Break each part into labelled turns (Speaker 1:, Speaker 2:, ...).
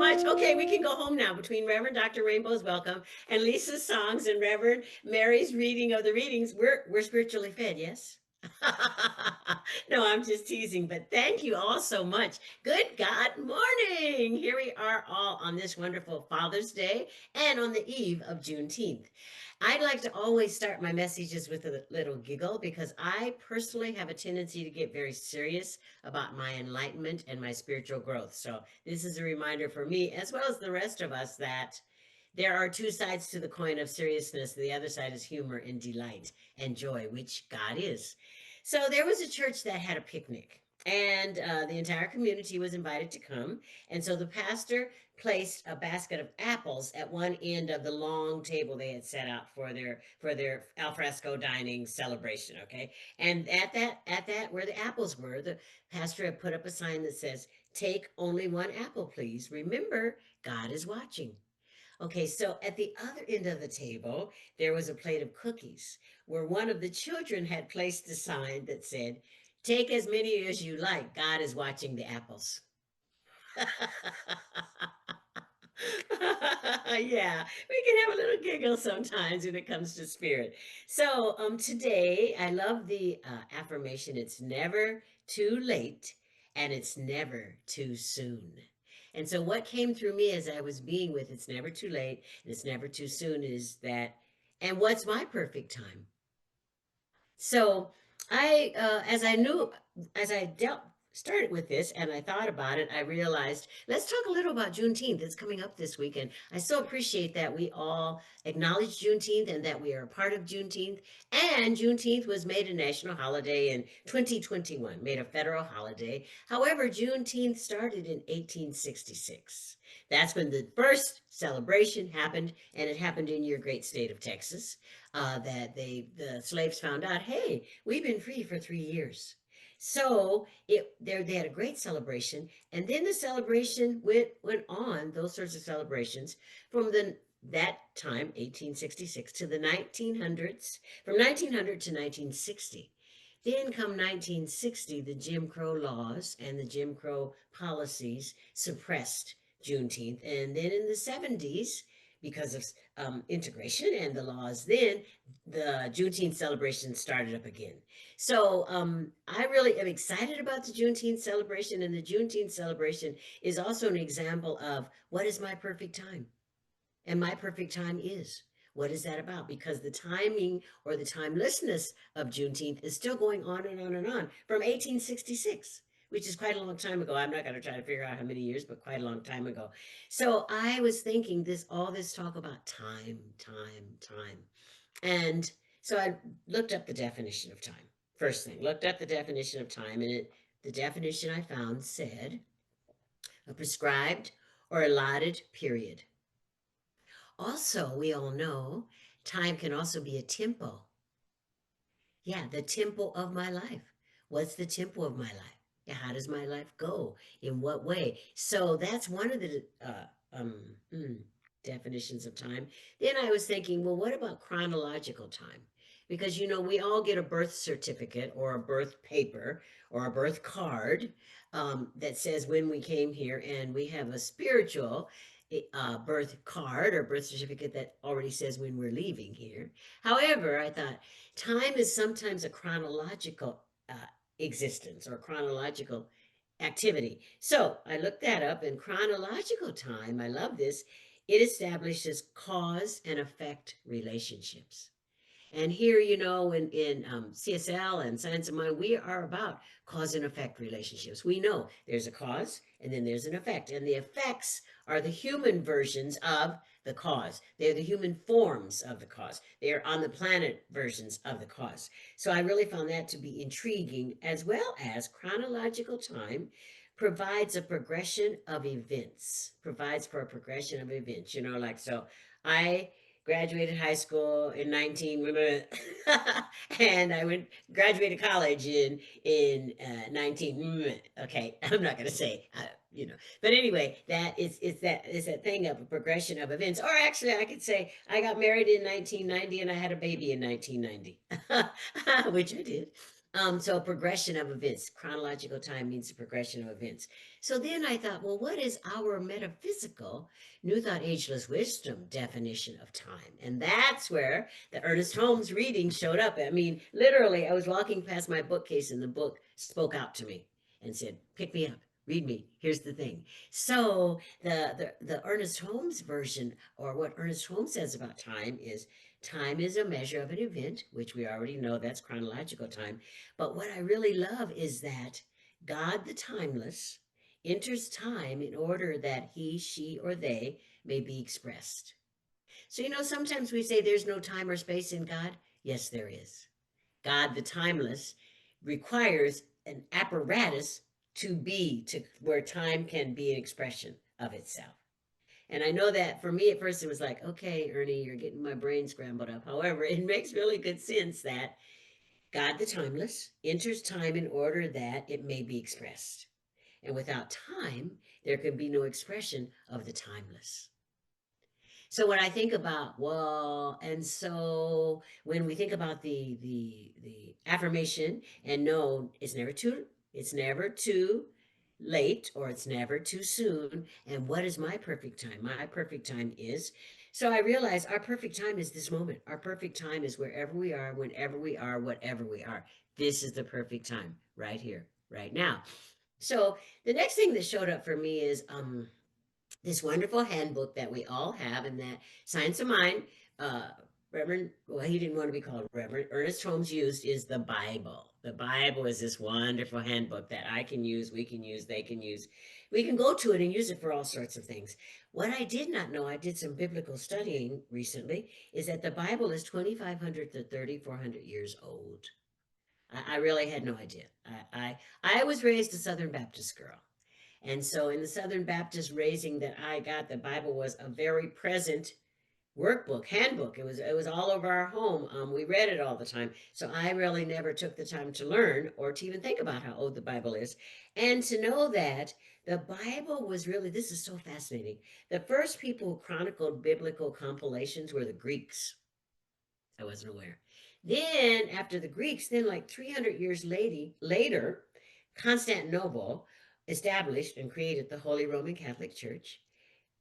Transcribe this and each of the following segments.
Speaker 1: much. Okay, we can go home now between Reverend Dr. Rainbow's welcome and Lisa's songs and Reverend Mary's reading of the readings. We're spiritually fed, yes? No, I'm just teasing, but thank you all so much. Good God morning. Here we are all on this wonderful Father's Day and on the eve of Juneteenth. I'd like to always start my messages with a little giggle because I personally have a tendency to get very serious about my enlightenment and my spiritual growth. So this is a reminder for me, as well as the rest of us, that there are two sides to the coin of seriousness. The other side is humor and delight and joy, which God is. So there was a church that had a picnic. And the entire community was invited to come. And so the pastor placed a basket of apples at one end of the long table they had set out for their alfresco dining celebration. Okay, and at that where the apples were, the pastor had put up a sign that says, "Take only one apple, please. Remember, God is watching." Okay, so at the other end of the table, there was a plate of cookies where one of the children had placed a sign that said, "Take as many as you like. God is watching the apples." Yeah, we can have a little giggle sometimes when it comes to spirit. So, today I love the affirmation, it's never too late and it's never too soon. And so, what came through me as I was being with it's never too late and it's never too soon is that, and what's my perfect time? So as I knew, as I dealt, started with this and I thought about it, I realized, let's talk a little about Juneteenth. It's coming up this week. And I so appreciate that we all acknowledge Juneteenth and that we are a part of Juneteenth. And Juneteenth was made a national holiday in 2021, made a federal holiday. However, Juneteenth started in 1866. That's when the first celebration happened, and it happened in your great state of Texas that the slaves found out, hey, we've been free for 3 years. So they had a great celebration, and then the celebration went on. Those sorts of celebrations from that time, 1866, to the 1900s, from 1900 to 1960. Then come 1960, the Jim Crow laws and the Jim Crow policies suppressed Juneteenth. And then in the 70s, because of integration and the laws, then the Juneteenth celebration started up again. So I really am excited about the Juneteenth celebration, and the Juneteenth celebration is also an example of what is my perfect time. And my perfect time is. What is that about? Because the timing or the timelessness of Juneteenth is still going on and on and on from 1866, which is quite a long time ago. I'm not going to try to figure out how many years, but quite a long time ago. So I was thinking all this talk about time, time, time. And so I looked up the definition of time. First thing, looked up the definition of time, and the definition I found said a prescribed or allotted period. Also, we all know time can also be a tempo. Yeah, the tempo of my life. What's the tempo of my life? Yeah, how does my life go? In what way? So that's one of the definitions of time. Then I was thinking, well, what about chronological time? Because we all get a birth certificate or a birth paper or a birth card that says when we came here, and we have a spiritual birth card or birth certificate that already says when we're leaving here. However, I thought time is sometimes a chronological existence or chronological activity. So I looked that up, and chronological time, I love this, it establishes cause and effect relationships. And here, in CSL and Science of Mind, we are about cause and effect relationships. We know there's a cause and then there's an effect. And the effects are the human versions of the cause. They're the human forms of the cause. They are on the planet versions of the cause. So I really found that to be intriguing, as well as chronological time provides a progression of events, provides for a progression of events, like so. I graduated high school in 19 and I went graduated college in 19 okay, I'm not going to say but anyway, that is that thing of a progression of events. Or actually I could say I got married in 1990 and I had a baby in 1990 which I did. So progression of events, chronological time means the progression of events. So then I thought, well, what is our metaphysical, New Thought Ageless Wisdom definition of time? And that's where the Ernest Holmes reading showed up. I mean, literally, I was walking past my bookcase and the book spoke out to me and said, pick me up. Read me. Here's the thing. So the Ernest Holmes version, or what Ernest Holmes says about time is a measure of an event, which we already know that's chronological time. But what I really love is that God the timeless enters time in order that he, she, or they may be expressed. So, sometimes we say there's no time or space in God. Yes, there is. God the timeless requires an apparatus to be to where time can be an expression of itself. And I know that for me at first it was like, okay, Ernie, you're getting my brain scrambled up. However, it makes really good sense that God the timeless enters time in order that it may be expressed. And without time, there can be no expression of the timeless. So when I think about, well, and so when we think about the affirmation, and no, it's never too late, or it's never too soon. And what is my perfect time? My perfect time is, so I realize our perfect time is this moment. Our perfect time is wherever we are, whenever we are, whatever we are. This is the perfect time, right here, right now. So the next thing that showed up for me is this wonderful handbook that we all have, and that Science of Mind, uh, Reverend, well, he didn't want to be called Reverend, Ernest Holmes used, is the Bible. The Bible is this wonderful handbook that I can use, we can use, they can use. We can go to it and use it for all sorts of things. What I did not know, I did some biblical studying recently, is that the Bible is 2,500 to 3,400 years old. I really had no idea. I was raised a Southern Baptist girl. And so in the Southern Baptist raising that I got, the Bible was a very present workbook, handbook. It was all over our home. We read it all the time. So I really never took the time to learn or to even think about how old the Bible is. And to know that the Bible was really, this is so fascinating. The first people who chronicled biblical compilations were the Greeks. I wasn't aware. Then after the Greeks, then like 300 years later, Constantinople established and created the Holy Roman Catholic Church.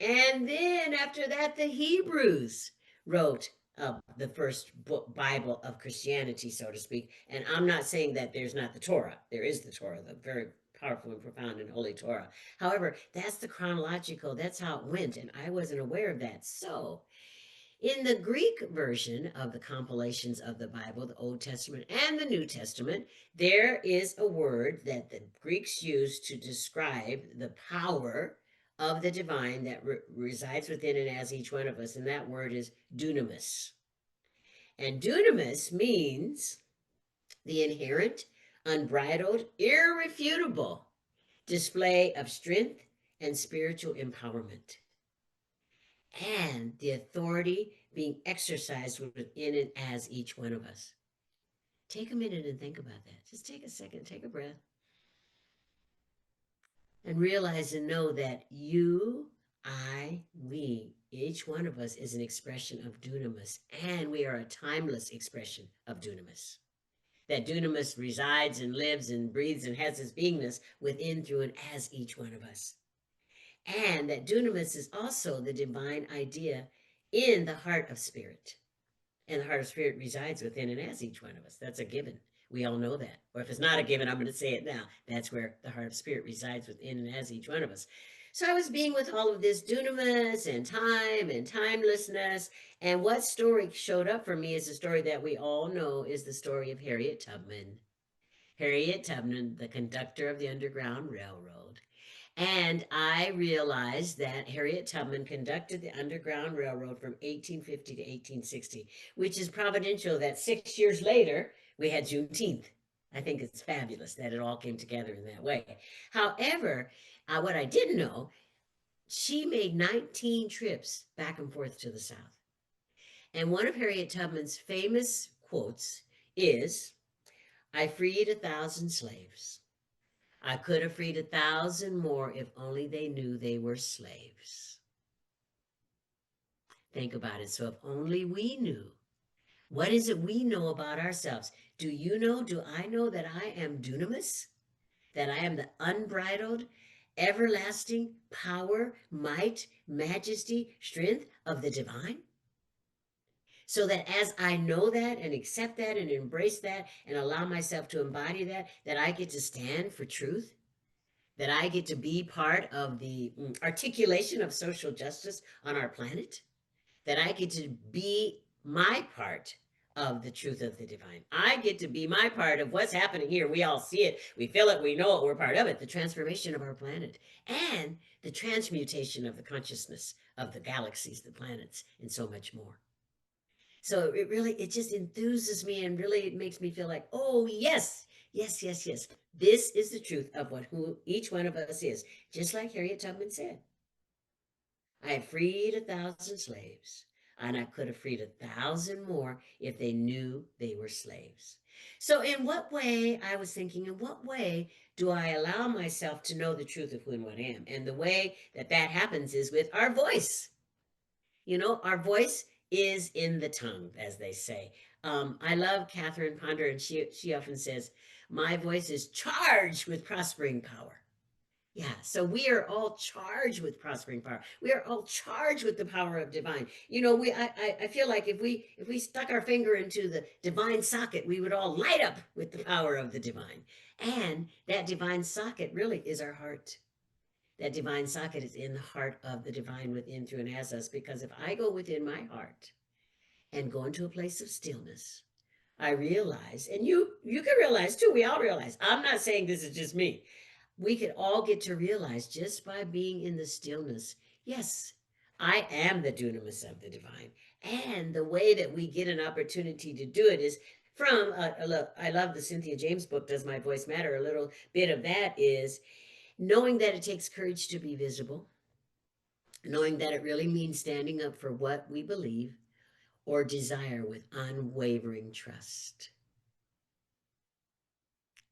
Speaker 1: And then after that, the Hebrews wrote the first book, Bible of Christianity, so to speak. And I'm not saying that there's not the Torah. There is the Torah, the very powerful and profound and holy Torah. However, that's the chronological, that's how it went. And I wasn't aware of that. So in the Greek version of the compilations of the Bible, the Old Testament and the New Testament, there is a word that the Greeks used to describe the power of the divine that resides within and as each one of us, and that word is dunamis. And dunamis means the inherent, unbridled, irrefutable display of strength and spiritual empowerment, and the authority being exercised within and as each one of us. Take a minute and think about that. Just take a second, take a breath, and realize and know that you, I, we, each one of us is an expression of dunamis, and we are a timeless expression of dunamis. That dunamis resides and lives and breathes and has its beingness within, through, and as each one of us. And that dunamis is also the divine idea in the heart of spirit. And the heart of spirit resides within and as each one of us. That's a given. We all know that. Or if it's not a given, I'm going to say it now. That's where the heart of spirit resides within and as each one of us. So I was being with all of this dunamis and time and timelessness. And what story showed up for me is a story that we all know, is the story of Harriet Tubman. Harriet Tubman, the conductor of the Underground Railroad. And I realized that Harriet Tubman conducted the Underground Railroad from 1850 to 1860, which is providential that 6 years later we had Juneteenth. I think it's fabulous that it all came together in that way. However, what I didn't know, she made 19 trips back and forth to the South. And one of Harriet Tubman's famous quotes is, I freed 1,000 slaves. I could have freed 1,000 more if only they knew they were slaves. Think about it. So if only we knew What is it we know about ourselves? Do you know, do I know that I am dunamis? That I am the unbridled, everlasting power, might, majesty, strength of the divine? So that as I know that and accept that and embrace that and allow myself to embody that, that I get to stand for truth, that I get to be part of the articulation of social justice on our planet, that I get to be my part of the truth of the divine. I get to be my part of what's happening here. We all see it, we feel it, we know it, we're part of it. The transformation of our planet and the transmutation of the consciousness of the galaxies, the planets, and so much more. So it really, it just enthuses me and really it makes me feel like, oh, yes, yes, yes, yes. This is the truth of what who each one of us is. Just like Harriet Tubman said, I have freed 1,000 slaves, and I could have freed 1,000 more if they knew they were slaves. So, in what way, I was thinking, in what way do I allow myself to know the truth of who and what I am? And the way that that happens is with our voice. You know, our voice is in the tongue, as they say. I love Catherine Ponder, and she often says, "My voice is charged with prospering power." Yeah, so we are all charged with prospering power. We are all charged with the power of divine. You know, I feel like if we stuck our finger into the divine socket, we would all light up with the power of the divine. And that divine socket really is our heart. That divine socket is in the heart of the divine within, through, and as us. Because if I go within my heart and go into a place of stillness, I realize, and you can realize too, we all realize, I'm not saying this is just me. We could all get to realize just by being in the stillness, yes, I am the dunamis of the divine. And the way that we get an opportunity to do it is from, look, I love the Cynthia James book, Does My Voice Matter? A little bit of that is knowing that it takes courage to be visible, knowing that it really means standing up for what we believe or desire with unwavering trust.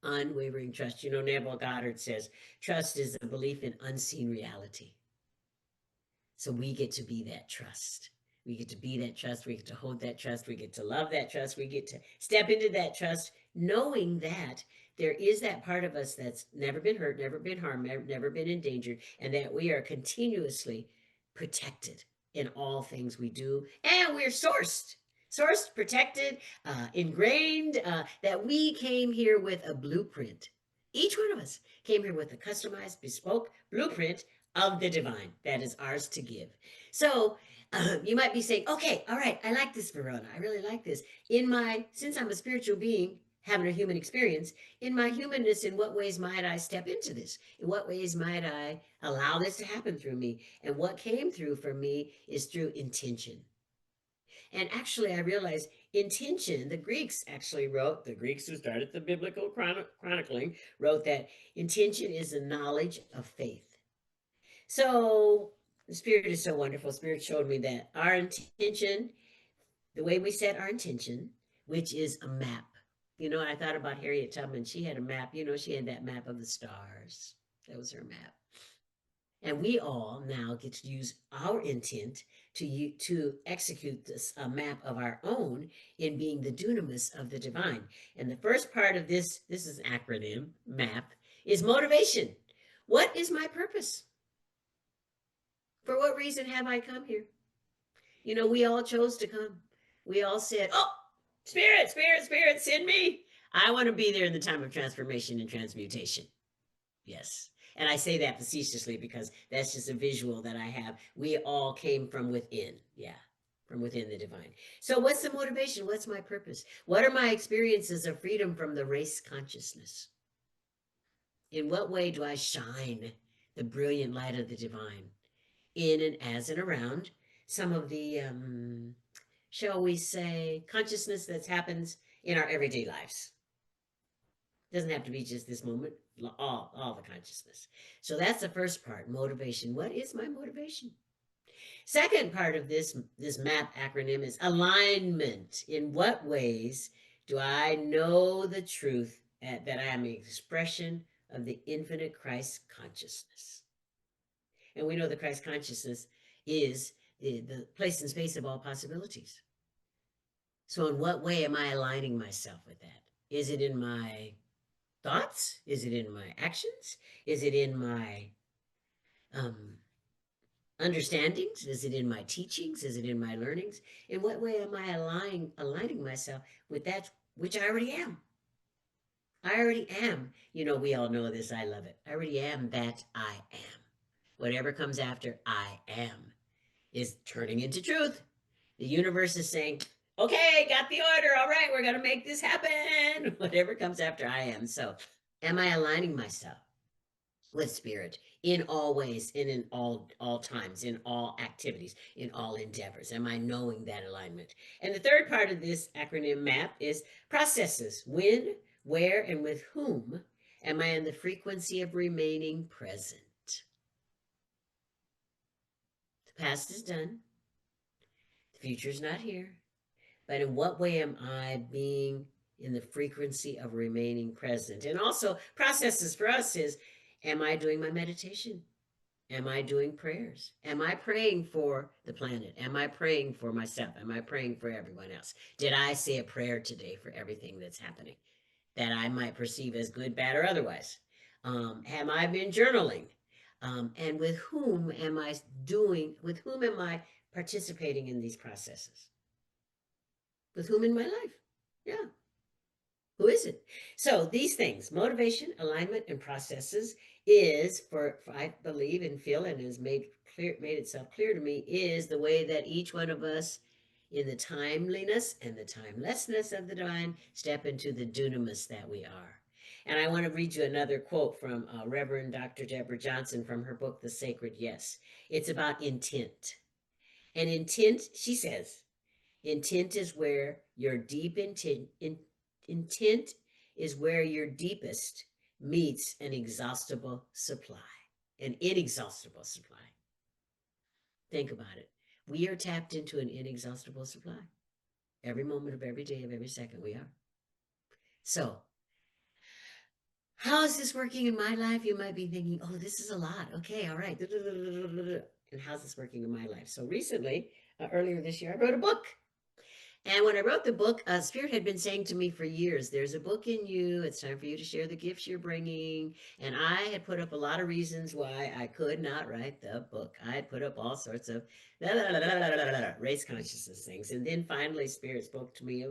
Speaker 1: Unwavering trust. You know, Neville Goddard says trust is a belief in unseen reality. So we get to be that trust. We get to be that trust. We get to hold that trust. We get to love that trust. We get to step into that trust, knowing that there is that part of us that's never been hurt, never been harmed, never been endangered, and that we are continuously protected in all things we do. And we're sourced, protected, ingrained, that we came here with a blueprint. Each one of us came here with a customized, bespoke blueprint of the divine that is ours to give. So you might be saying, okay, all right, I like this, Verona. I really like this. Since I'm a spiritual being having a human experience, in my humanness, in what ways might I step into this? In what ways might I allow this to happen through me? And what came through for me is through intention. And actually, I realized intention, the Greeks who started the biblical chronicling wrote that intention is a knowledge of faith. So the Spirit is so wonderful. Spirit showed me that our intention, the way we set our intention, which is a map. You know, I thought about Harriet Tubman. She had a map. You know, she had that map of the stars. That was her map. And we all now get to use our intent to execute this map of our own in being the dunamis of the divine. And the first part of this is an acronym, MAP, is motivation. What is my purpose? For what reason have I come here? You know, we all chose to come. We all said, oh, Spirit, Spirit, Spirit, send me. I want to be there in the time of transformation and transmutation. Yes. And I say that facetiously because that's just a visual that I have. We all came from within. Yeah. From within the divine. So, what's the motivation? What's my purpose? What are my experiences of freedom from the race consciousness? In what way do I shine the brilliant light of the divine in and as and around some of the shall we say, consciousness that happens in our everyday lives? It doesn't have to be just this moment, all the consciousness. So that's the first part, motivation. What is my motivation? Second part of this MAP acronym is alignment. In what ways do I know the truth that I am an expression of the infinite Christ consciousness? And we know the Christ consciousness is the place and space of all possibilities. So, in what way am I aligning myself with that? Is it in my thoughts? Is it in my actions? Is it in my um, understandings? Is it in my teachings? Is it in my learnings? In what way am I aligning myself with that which I already am? I already am. You know, we all know this. I love it. I already am that I am. Whatever comes after I am is turning into truth. The universe is saying, okay, got the order. All right, we're going to make this happen. Whatever comes after I am. So, am I aligning myself with spirit in all ways and in all times, in all activities, in all endeavors? Am I knowing that alignment? And the third part of this acronym map is processes. When, where, and with whom am I in the frequency of remaining present? The past is done. The future is not here. But in what way am I being in the frequency of remaining present? And also, processes for us is, am I doing my meditation? Am I doing prayers? Am I praying for the planet? Am I praying for myself? Am I praying for everyone else? Did I say a prayer today for everything that's happening that I might perceive as good, bad, or otherwise? Am I been journaling? And with whom am I with whom am I participating in these processes? With whom in my life? Yeah. Who is it? So these things, motivation, alignment, and processes, is for I believe and feel and has made itself clear to me, is the way that each one of us, in the timeliness and the timelessness of the divine, step into the dunamis that we are. And I want to read you another quote from Reverend Dr. Deborah Johnson from her book, The Sacred Yes. It's about intent. And intent, she says, intent is where your intent is where your deepest meets an exhaustible supply, an inexhaustible supply. Think about it. We are tapped into an inexhaustible supply. Every moment of every day of every second we are. So, how is this working in my life? You might be thinking, oh, this is a lot. Okay, all right. And how's this working in my life? So recently, earlier this year, I wrote a book. And when I wrote the book, Spirit had been saying to me for years, there's a book in you. It's time for you to share the gifts you're bringing. And I had put up a lot of reasons why I could not write the book. I had put up all sorts of race consciousness things. And then finally, Spirit spoke to me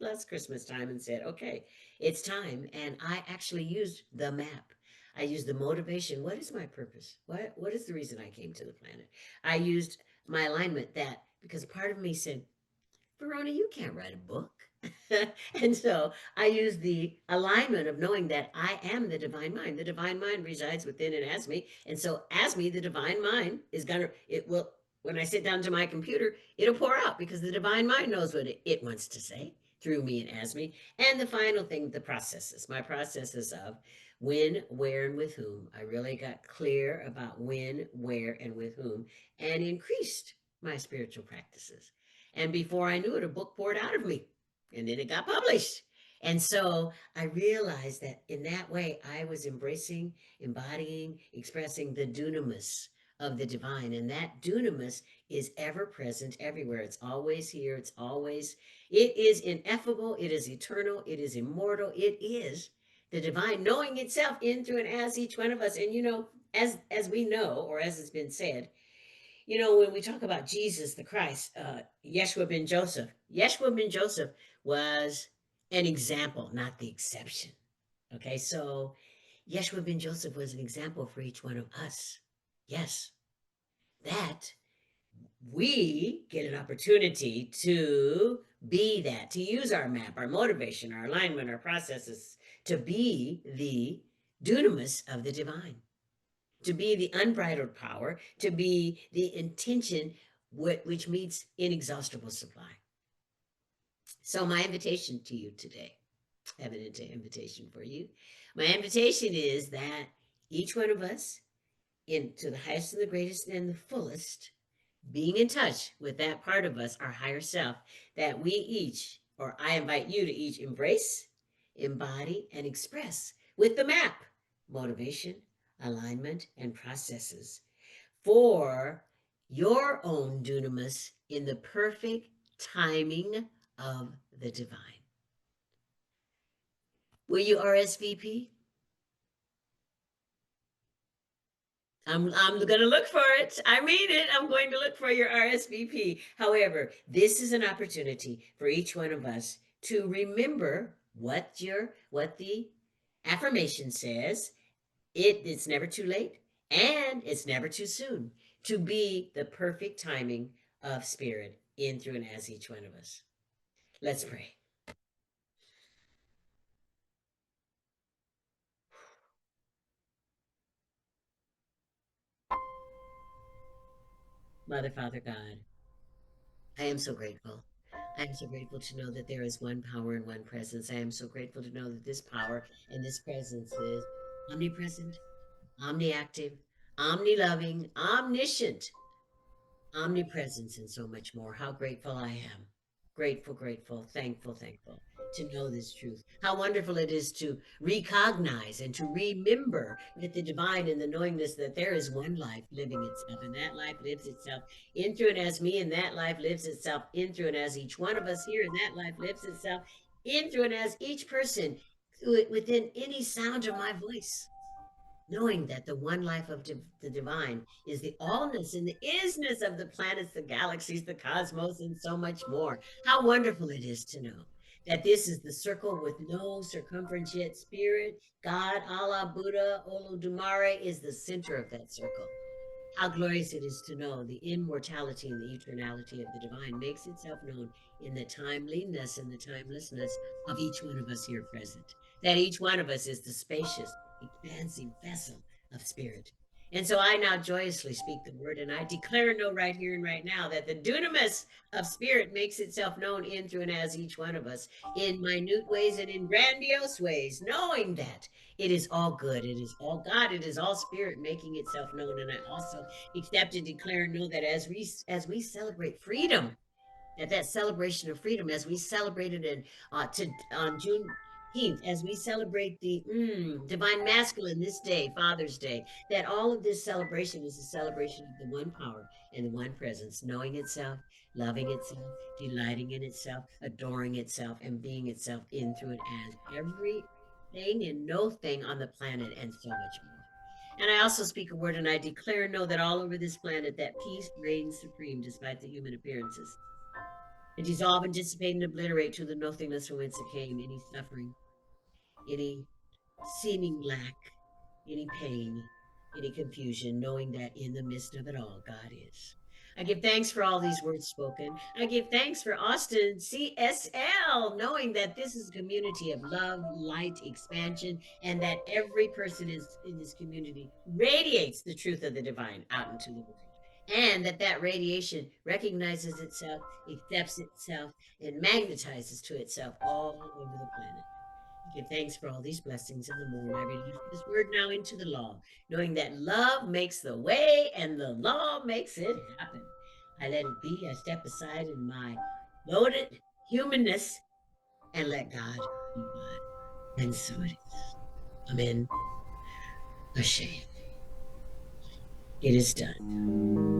Speaker 1: last Christmas time and said, okay, it's time. And I actually used the map. I used the motivation. What is my purpose? What is the reason I came to the planet? I used my alignment, that because part of me said, Verona, you can't write a book. And so I use the alignment of knowing that I am the divine mind. The divine mind resides within and as me. And so as me, the divine mind is gonna, it will, when I sit down to my computer, it'll pour out because the divine mind knows what it wants to say through me and as me. And the final thing, the processes, my processes of when, where, and with whom. I really got clear about when, where, and with whom, and increased my spiritual practices. And before I knew it, a book poured out of me, and then it got published. And so I realized that in that way, I was embracing, embodying, expressing the dunamis of the divine. And that dunamis is ever present everywhere. It's always here. It is ineffable. It is eternal. It is immortal. It is the divine knowing itself in, through, and as each one of us. And, you know, as we know, or as it's been said, you know, when we talk about Jesus the Christ, Yeshua ben Joseph was an example, not the exception. Okay, so Yeshua ben Joseph was an example for each one of us. Yes, that we get an opportunity to be that, to use our map, our motivation, our alignment, our processes to be the dunamis of the divine, to be the unbridled power, to be the intention which meets inexhaustible supply. So my invitation to you today, I have an invitation for you. My invitation is that each one of us, into the highest and the greatest and the fullest, being in touch with that part of us, our higher self, that we each, or I invite you to each, embrace, embody, and express with the map, motivation, alignment, and processes for your own dunamis in the perfect timing of the divine. Will you RSVP? I'm going to look for it. I mean it. I'm going to look for your RSVP. However, this is an opportunity for each one of us to remember what the affirmation says. It's never too late and it's never too soon to be the perfect timing of spirit in, through, and as each one of us. Let's pray. Mother, Father, God, I am so grateful. I am so grateful to know that there is one power and one presence. I am so grateful to know that this power and this presence is omnipresent, omniactive, omni-loving, omniscient, omnipresence, and so much more. How grateful I am. Grateful, grateful, thankful, thankful to know this truth. How wonderful it is to recognize and to remember with the divine and the knowingness that there is one life living itself, and that life lives itself in, through, and as me, and that life lives itself in, through, and as each one of us here, and that life lives itself in, through, and as each person within any sound of my voice, knowing that the one life of the divine is the allness and the isness of the planets, the galaxies, the cosmos, and so much more. How wonderful it is to know that this is the circle with no circumference, yet spirit, God, Allah, Buddha, Olodumare is the center of that circle. How glorious it is to know the immortality and the eternality of the divine makes itself known in the timeliness and the timelessness of each one of us here present. That each one of us is the spacious, expansive vessel of spirit. And so I now joyously speak the word, and I declare and know right here and right now that the dunamis of spirit makes itself known in, through, and as each one of us in minute ways and in grandiose ways, knowing that it is all good, it is all God, it is all spirit making itself known. And I also accept and declare and know that as we celebrate freedom, that celebration of freedom, as we celebrated in on Juneteenth, as we celebrate the divine masculine this day, Father's Day, that all of this celebration is a celebration of the one power and the one presence, knowing itself, loving itself, delighting in itself, adoring itself, and being itself in, through, and as everything and no thing on the planet, and so much more. And I also speak a word and I declare and know that all over this planet that peace reigns supreme despite the human appearances, and dissolve and dissipate and obliterate to the nothingness from whence it came, any suffering, any seeming lack, any pain, any confusion, knowing that in the midst of it all, God is. I give thanks for all these words spoken. I give thanks for Austin CSL, knowing that this is a community of love, light, expansion, and that every person is in this community radiates the truth of the divine out into the world. And that radiation recognizes itself, accepts itself, and magnetizes to itself all over the planet. Give thanks for all these blessings in the morning. I release this word now into the law, knowing that love makes the way and the law makes it happen. I let it be. I step aside in my loaded humanness and let God be God. And so it is. Amen. Ashe. It is done.